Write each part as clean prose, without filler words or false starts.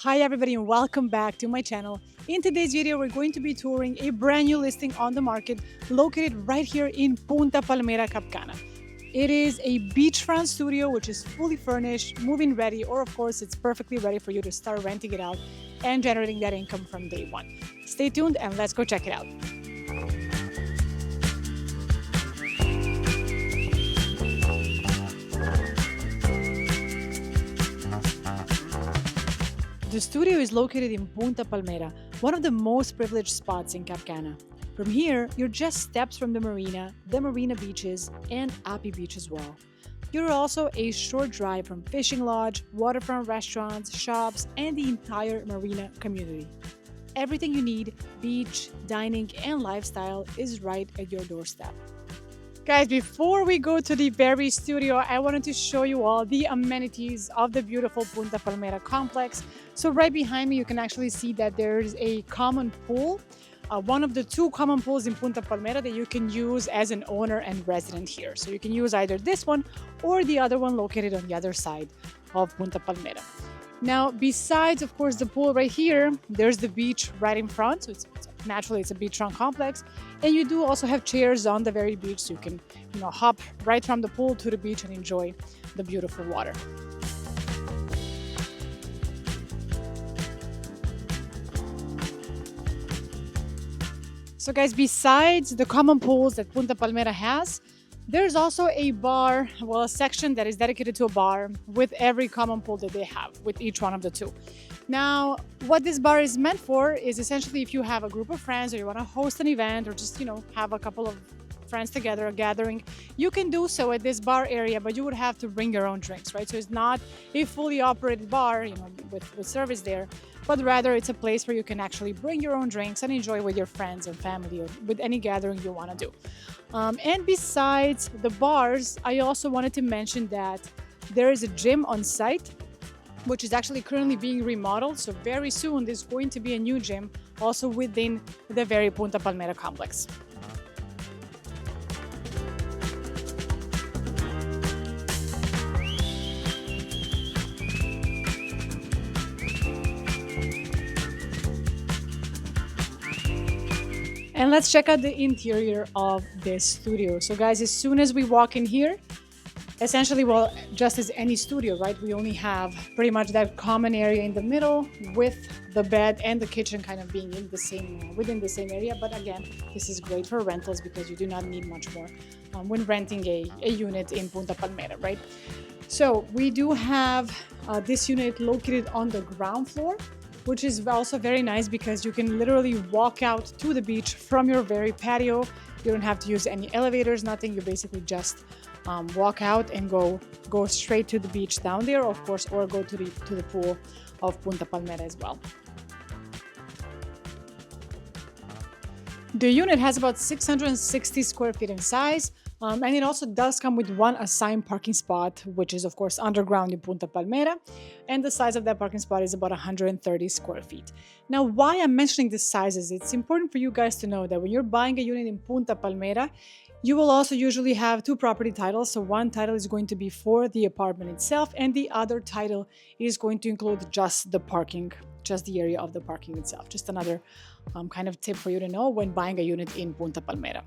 Hi everybody and welcome back to my channel. In today's video, we're going to be touring a brand new listing on the market located right here in Punta Palmera, Cap Cana. It is a beachfront studio which is fully furnished, move-in ready, or of course it's perfectly ready for you to start renting it out and generating that income from day one. Stay tuned and let's go check it out. The studio is located in Punta Palmera, one of the most privileged spots in Cap Cana. From here, you're just steps from the Marina beaches, and Api Beach as well. You're also a short drive from fishing lodge, waterfront restaurants, shops, and the entire marina community. Everything you need, beach, dining, and lifestyle is right at your doorstep. Guys, before we go to the very studio, I wanted to show you all the amenities of the beautiful Punta Palmera complex. So right behind me, you can actually see that there's a common pool, one of the two common pools in Punta Palmera that you can use as an owner and resident here. So you can use either this one or the other one located on the other side of Punta Palmera. Now, besides, of course, the pool right here, there's the beach right in front. So naturally, it's a beachfront complex. And you do also have chairs on the very beach, so you can, hop right from the pool to the beach and enjoy the beautiful water. So guys, besides the common pools that Punta Palmera has, there's also a bar, a section that is dedicated to a bar with every common pool that they have with each one of the two. Now, what this bar is meant for is essentially if you have a group of friends or you want to host an event or just, have a couple of friends together, a gathering, you can do so at this bar area, but you would have to bring your own drinks, right? So it's not a fully operated bar, with service there, but rather it's a place where you can actually bring your own drinks and enjoy with your friends and family or with any gathering you want to do. And besides the bars, I also wanted to mention that there is a gym on site, which is actually currently being remodeled. So very soon there's going to be a new gym also within the very Punta Palmera complex. And let's check out the interior of this studio. So guys, as soon as we walk in here, essentially, just as any studio, right? We only have pretty much that common area in the middle with the bed and the kitchen kind of being within the same area. But again, this is great for rentals because you do not need much more when renting a unit in Punta Palmera, right? So we do have this unit located on the ground floor, which is also very nice because you can literally walk out to the beach from your very patio. You don't have to use any elevators, nothing. You basically just walk out and go straight to the beach down there, of course, or go to the pool of Punta Palmera as well. The unit has about 660 square feet in size, and it also does come with one assigned parking spot, which is of course underground in Punta Palmera, and the size of that parking spot is about 130 square feet. Now, why I'm mentioning the sizes, it's important for you guys to know that when you're buying a unit in Punta Palmera, you will also usually have two property titles. So one title is going to be for the apartment itself, and the other title is going to include just the parking, just the area of the parking itself. Just another kind of tip for you to know when buying a unit in Punta Palmera.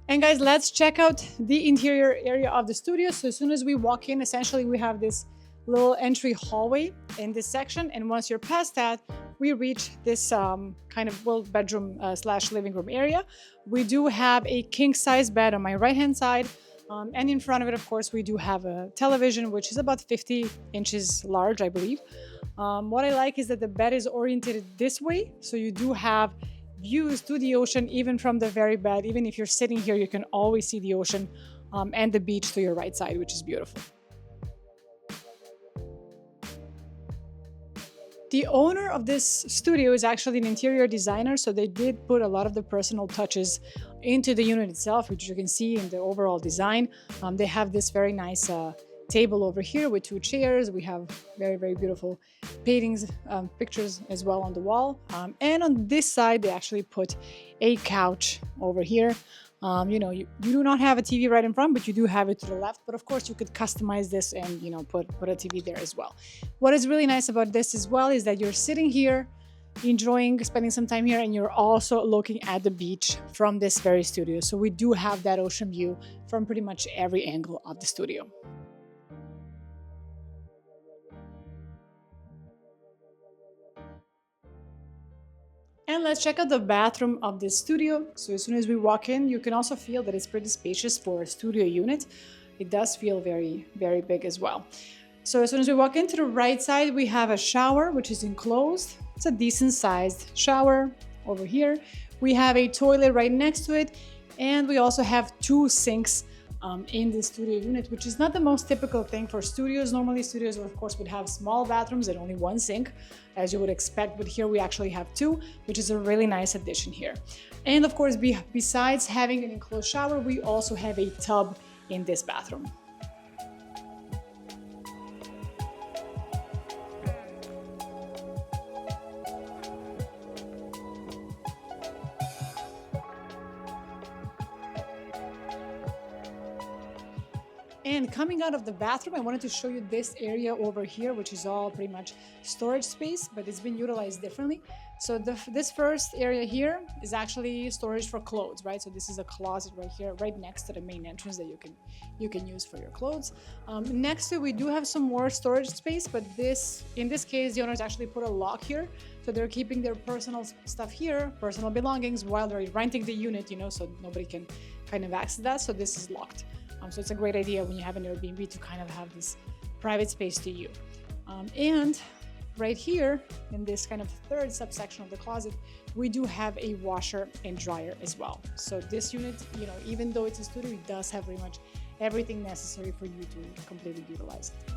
And guys, let's check out the interior area of the studio. So as soon as we walk in, essentially we have this little entry hallway in this section. And once you're past that, we reach this kind of bedroom slash living room area. We do have a king size bed on my right hand side. And in front of it, of course, we do have a television, which is about 50 inches large, I believe. What I like is that the bed is oriented this way. So you do have views to the ocean, even from the very bed. Even if you're sitting here, you can always see the ocean and the beach to your right side, which is beautiful. The owner of this studio is actually an interior designer, so they did put a lot of the personal touches into the unit itself, which you can see in the overall design. They have this very nice table over here with two chairs. We have very, very beautiful paintings, pictures as well on the wall. And on this side, they actually put a couch over here. You do not have a TV right in front, but you do have it to the left. But of course, you could customize this and put a TV there as well. What is really nice about this as well is that you're sitting here, enjoying spending some time here, and you're also looking at the beach from this very studio. So we do have that ocean view from pretty much every angle of the studio. And let's check out the bathroom of this studio. So as soon as we walk in, you can also feel that it's pretty spacious for a studio unit. It does feel very, very big as well. So as soon as we walk into the right side, we have a shower, which is enclosed. It's a decent sized shower over here. We have a toilet right next to it. And we also have 2 sinks in the studio unit, which is not the most typical thing for studios. Normally studios, of course, would have small bathrooms and only 1 sink, as you would expect, but here we actually have 2, which is a really nice addition here. And of course, besides having an enclosed shower, we also have a tub in this bathroom. And coming out of the bathroom, I wanted to show you this area over here, which is all pretty much storage space, but it's been utilized differently. So this first area here is actually storage for clothes, right? So this is a closet right here, right next to the main entrance that you can use for your clothes. Next to it, we do have some more storage space, but in this case, the owners actually put a lock here. So they're keeping their personal stuff here, personal belongings, while they're renting the unit, so nobody can kind of access that. So this is locked. So it's a great idea when you have an Airbnb to kind of have this private space to you. And right here in this kind of third subsection of the closet, we do have a washer and dryer as well. So this unit, even though it's a studio, it does have pretty much everything necessary for you to completely utilize it.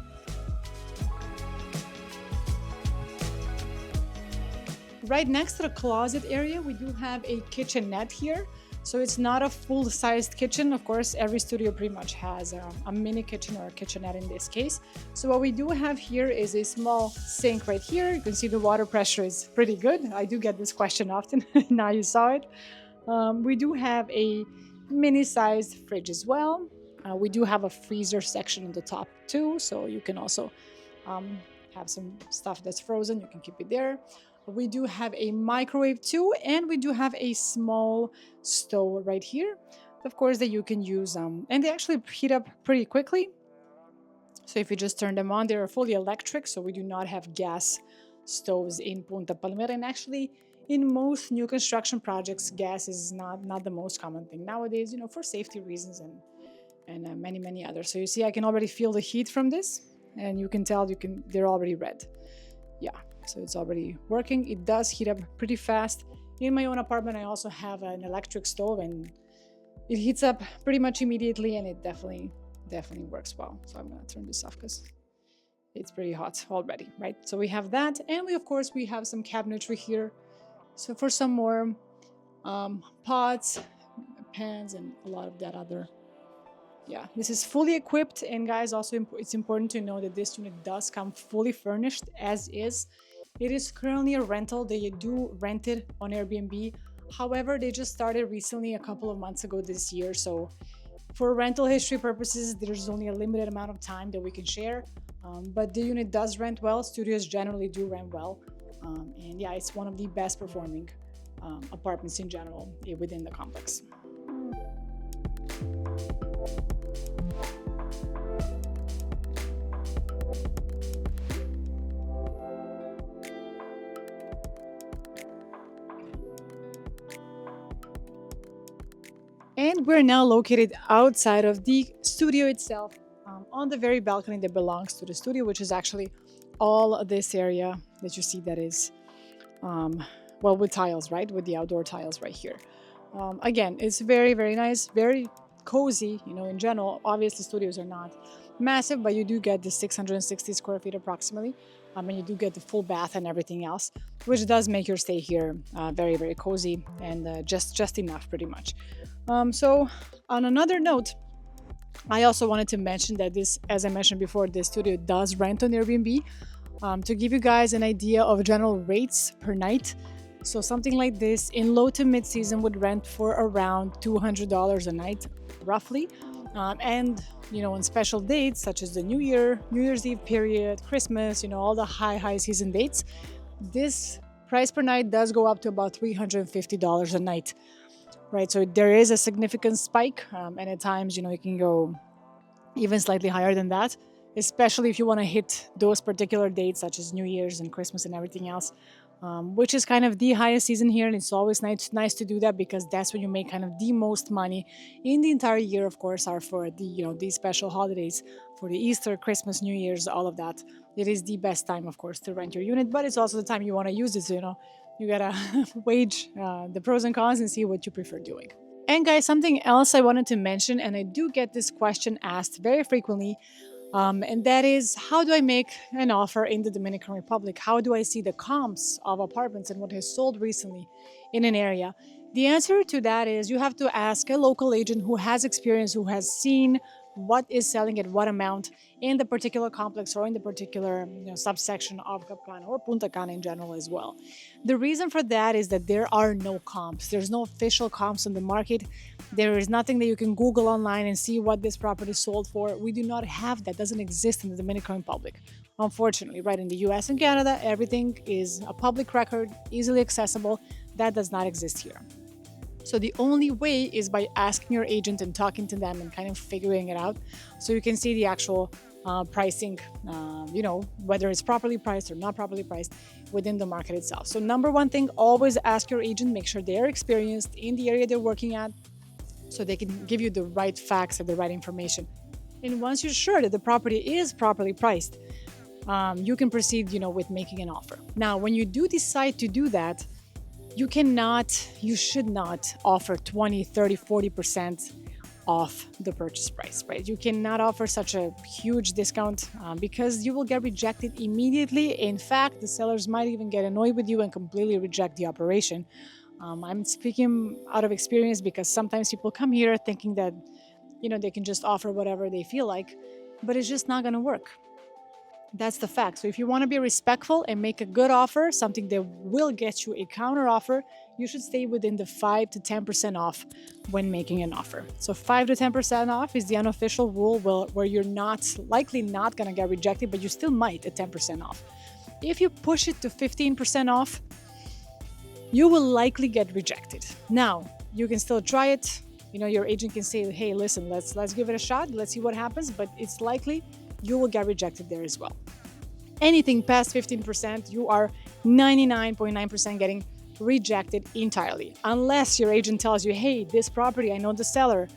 Right next to the closet area, we do have a kitchenette here. So it's not a full-sized kitchen. Of course, every studio pretty much has a mini kitchen or a kitchenette in this case. So what we do have here is a small sink right here. You can see the water pressure is pretty good. I do get this question often. Now you saw it. We do have a mini-sized fridge as well. We do have a freezer section on the top too. So you can also have some stuff that's frozen. You can keep it there. We do have a microwave too, and we do have a small stove right here, of course, that you can use. And they actually heat up pretty quickly. So if you just turn them on, they're fully electric. So we do not have gas stoves in Punta Palmera. And actually, in most new construction projects, gas is not the most common thing nowadays, for safety reasons and many others. So you see, I can already feel the heat from this, and you can tell they're already red. Yeah. So it's already working. It does heat up pretty fast. In my own apartment, I also have an electric stove, and it heats up pretty much immediately, and it definitely works well. So I'm gonna turn this off because it's pretty hot already, right? So we have that, and of course we have some cabinetry here. So for some more pots, pans, and a lot of that other. Yeah, this is fully equipped, and guys, also it's important to know that this unit does come fully furnished as is. It is currently a rental. They do rent it on Airbnb. However, they just started recently, a couple of months ago this year. So for rental history purposes, there's only a limited amount of time that we can share. But the unit does rent well. Studios generally do rent well. And yeah, it's one of the best performing apartments in general within the complex. And we're now located outside of the studio itself, on the very balcony that belongs to the studio, which is actually all of this area that you see that is, with tiles, right? With the outdoor tiles right here. Again, it's very, very nice, very cozy, in general. Obviously, studios are not massive, but you do get the 660 square feet approximately. And you do get the full bath and everything else, which does make your stay here very, very cozy and just enough, pretty much. So on another note, I also wanted to mention that this, as I mentioned before, this studio does rent on Airbnb. To give you guys an idea of general rates per night, So something like this in low to mid season would rent for around $200 a night, roughly. And on special dates such as the New Year, New Year's Eve period, Christmas, all the high season dates, this price per night does go up to about $350 a night, right? So there is a significant spike, and at times, it can go even slightly higher than that, especially if you want to hit those particular dates such as New Year's and Christmas and everything else, which is kind of the highest season here. And it's always nice to do that because that's when you make kind of the most money in the entire year, of course, are for these special holidays for the Easter, Christmas, New Year's, all of that. It is the best time, of course, to rent your unit, but it's also the time you want to use it. So, you gotta wage the pros and cons and see what you prefer doing. And guys, something else I wanted to mention, and I do get this question asked very frequently, and that is, how do I make an offer in the Dominican Republic? How do I see the comps of apartments and what has sold recently in an area? The answer to that is you have to ask a local agent who has experience, who has seen what is selling at what amount in the particular complex or in the particular subsection of Cap Cana or Punta Cana in general as well. The reason for that is that there are no comps. There's no official comps on the market. There is nothing that you can Google online and see what this property sold for. We do not have that. Doesn't exist in the Dominican Republic. Unfortunately, right? In the US and Canada, everything is a public record, easily accessible. That does not exist here. So the only way is by asking your agent and talking to them and kind of figuring it out, so you can see the actual pricing, whether it's properly priced or not properly priced within the market itself. So number one thing, always ask your agent, make sure they're experienced in the area they're working at, so they can give you the right facts and the right information. And once you're sure that the property is properly priced, you can proceed, with making an offer. Now, when you do decide to do that, you should not offer 20, 30, 40% off the purchase price, right? You cannot offer such a huge discount because you will get rejected immediately. In fact, the sellers might even get annoyed with you and completely reject the operation. I'm speaking out of experience because sometimes people come here thinking that, they can just offer whatever they feel like, but it's just not going to work. That's the fact. So if you want to be respectful and make a good offer, something that will get you a counter offer, you should stay within the 5 to 10% off when making an offer. So 5 to 10% off is the unofficial rule where you're likely not going to get rejected, but you still might at 10% off. If you push it to 15% off, you will likely get rejected. Now, you can still try it. Your agent can say, hey, listen, let's give it a shot. Let's see what happens. But it's likely you will get rejected there as well. Anything past 15%, you are 99.9% getting rejected entirely. Unless your agent tells you, hey, this property, I know the seller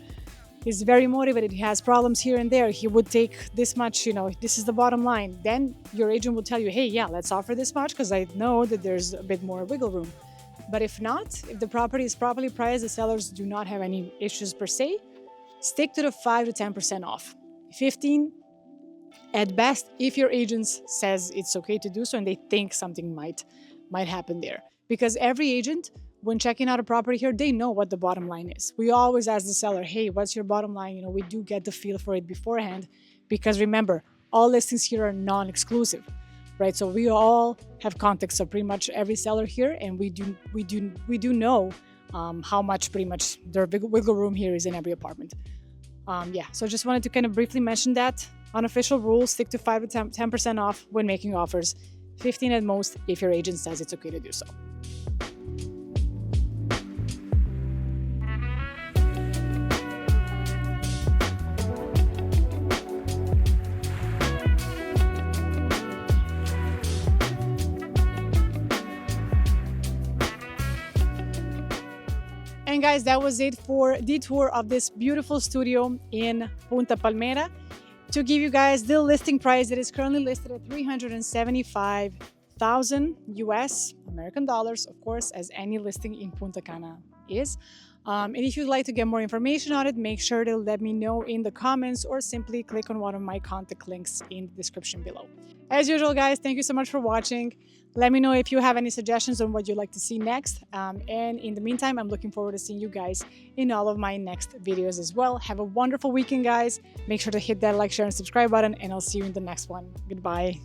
is very motivated, he has problems here and there, he would take this much, this is the bottom line. Then your agent will tell you, hey, yeah, let's offer this much because I know that there's a bit more wiggle room. But if not, if the property is properly priced, the sellers do not have any issues per se, stick to the 5 to 10% off. 15 at best, if your agent says it's okay to do so and they think something might happen there. Because every agent, when checking out a property here, they know what the bottom line is. We always ask the seller, hey, what's your bottom line? We do get the feel for it beforehand, because remember, all listings here are non-exclusive, right? So we all have contacts of pretty much every seller here, and we do know how much pretty much their wiggle room here is in every apartment. So just wanted to kind of briefly mention that. Unofficial rules, stick to 5 to 10% off when making offers, 15 at most if your agent says it's okay to do so. And guys, that was it for the tour of this beautiful studio in Punta Palmera. To give you guys the listing price, that is currently listed at $375,000 US American dollars, of course, as any listing in Punta Cana is. And if you'd like to get more information on it, make sure to let me know in the comments or simply click on one of my contact links in the description below. As usual, guys, thank you so much for watching. Let me know if you have any suggestions on what you'd like to see next. And in the meantime, I'm looking forward to seeing you guys in all of my next videos as well. Have a wonderful weekend, guys. Make sure to hit that like, share, and subscribe button, and I'll see you in the next one. Goodbye.